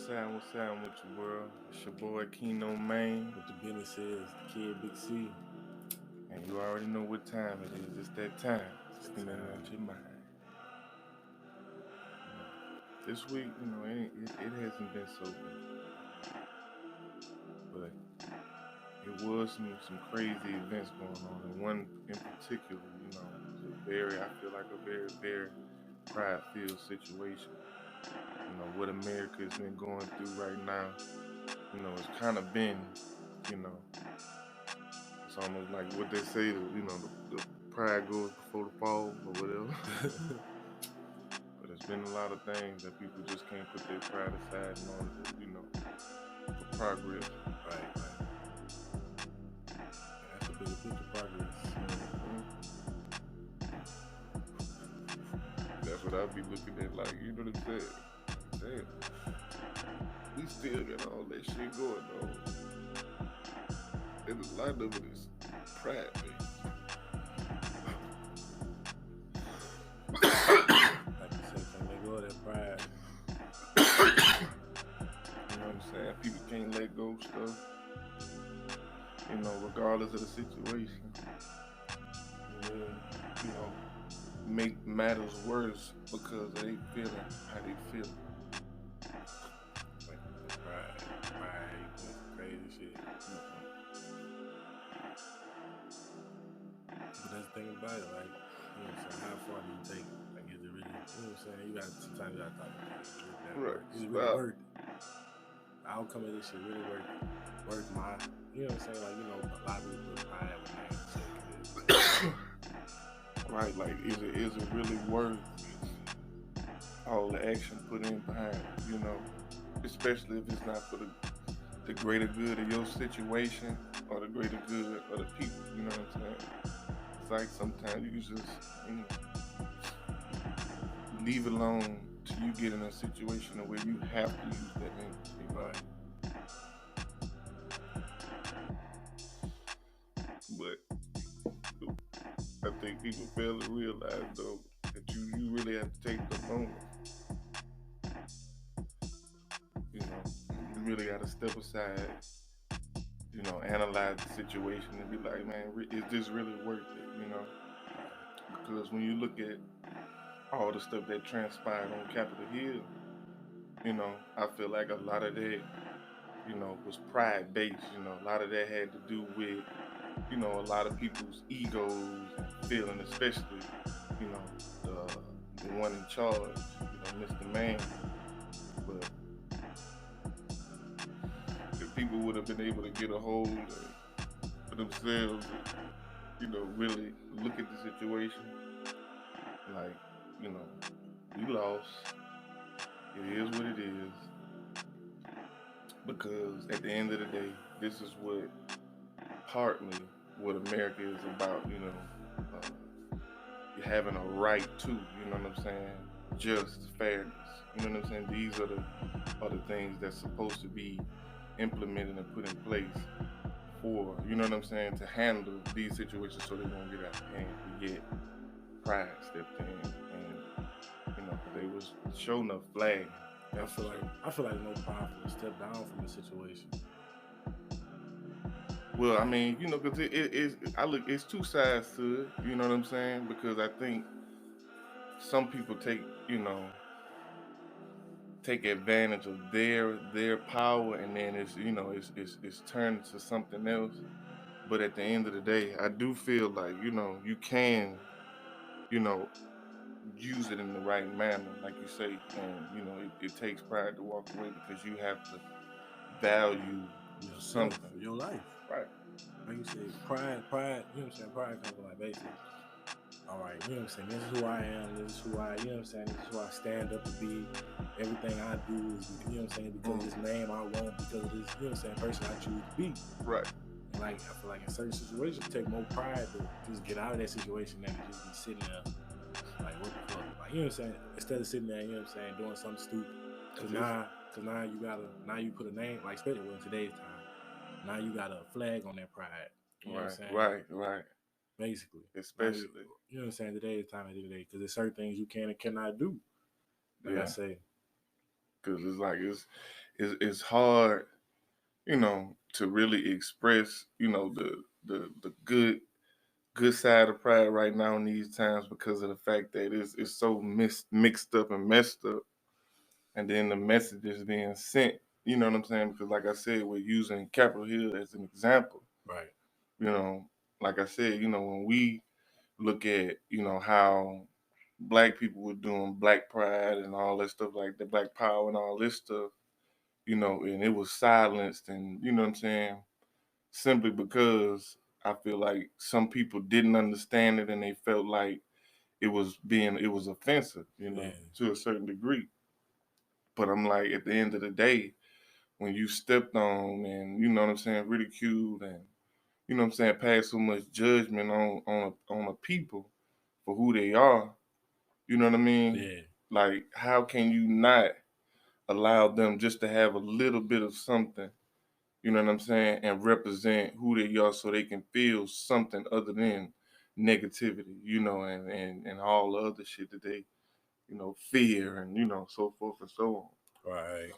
What's up with your world? It's your boy Keno Main, What the business is, Kid Big C. and you already know what time it is. It's that time. Just clean that out your mind. This week, it hasn't been so good, but it was some crazy events going on, and one in particular, was I feel like a very pride-filled situation. What America has been going through right now, it's kind of been, you know, it's almost like what they say, the pride goes before the fall or whatever. But there's been a lot of things that people just can't put their pride aside in order to, for progress. Right. That's the bigger picture progress. That's what I'll be looking at, like, you know what I'm saying? Damn. We still got all that shit going on. And a lot of it is pride based. Like you said, can't let go of that pride. You know what I'm saying? People can't let go of stuff. Regardless of the situation. And then, make matters worse because they feeling how they feel. Like pride, you doing some crazy shit. But that's the thing about it, like, you know what I'm saying, how far do you take it? Like, is it really, you know what I'm saying, sometimes you gotta talk about it. Is it really worth it? The outcome of this shit really worth my, you know what I'm saying, like, a lot of people put pride with names. Right, like is it really worth all the action put in behind it, especially if it's not for the greater good of your situation or the greater good of the people, you know what I'm saying? It's like sometimes you can just leave it alone till you get in a situation where you have to use that energy, right? But I think people fail to realize though that you really have to take the moment. You really got to step aside, analyze the situation and be like, man, is this really worth it, Because when you look at all the stuff that transpired on Capitol Hill, I feel like a lot of that, was pride based. A lot of that had to do with, a lot of people's egos and feeling, especially, the one in charge, Mr. Man. But if people would have been able to get a hold of themselves, and, really look at the situation, like, we lost. It is what it is. Because at the end of the day, this is partly what America is about, having a right to, you know what I'm saying? Just fairness. You know what I'm saying? These are the things that's supposed to be implemented and put in place for, you know what I'm saying, to handle these situations so they won't get out of hand. But yet, pride stepped in and, they was showing up flag. I feel like no problem to step down from the situation. Well, I mean, because it's two sides to it. You know what I'm saying? Because I think some people take advantage of their power, and then it's turned to something else. But at the end of the day, I do feel like you can you know use it in the right manner, like you say, and it takes pride to walk away because you have to value Yourself, something, your life. right? Like you said, pride, you know what I'm saying? Pride comes from like basically, all right, you know what I'm saying? This is who I am, this is who I, you know what I'm saying? This is who I stand up to be. Everything I do is, you know what I'm saying, because of this name I want, because of this, you know what I'm saying, person I choose to be. Right. And like, I feel like in certain situations, take more pride to just get out of that situation than to just be sitting there, like, what the fuck? Like, you know what I'm saying? Instead of sitting there, you know what I'm saying, doing something stupid. Because now you put a name, like, especially in today's time, now you got a flag on that pride. You know what I'm saying? Right. Basically. Especially. You know what I'm saying? Today's time at the end of the day. Because there's certain things you can and cannot do. Like I say. Because it's like, it's hard, to really express, the good side of pride right now in these times because of the fact that it's so mixed up and messed up, and then the message is being sent. You know what I'm saying? Because like I said, we're using Capitol Hill as an example. Right. You know, like I said, when we look at how black people were doing black pride and all that stuff like the black power and all this stuff, and it was silenced, and you know what I'm saying, simply because I feel like some people didn't understand it and they felt like it was offensive, Yeah. to a certain degree. But I'm like, at the end of the day, when you stepped on and you know what I'm saying, ridiculed and you know what I'm saying, pass so much judgment on a people for who they are, you know what I mean? Yeah. Like, how can you not allow them just to have a little bit of something, you know what I'm saying, and represent who they are so they can feel something other than negativity, and all the other shit that they, fear and, so forth and so on. Right.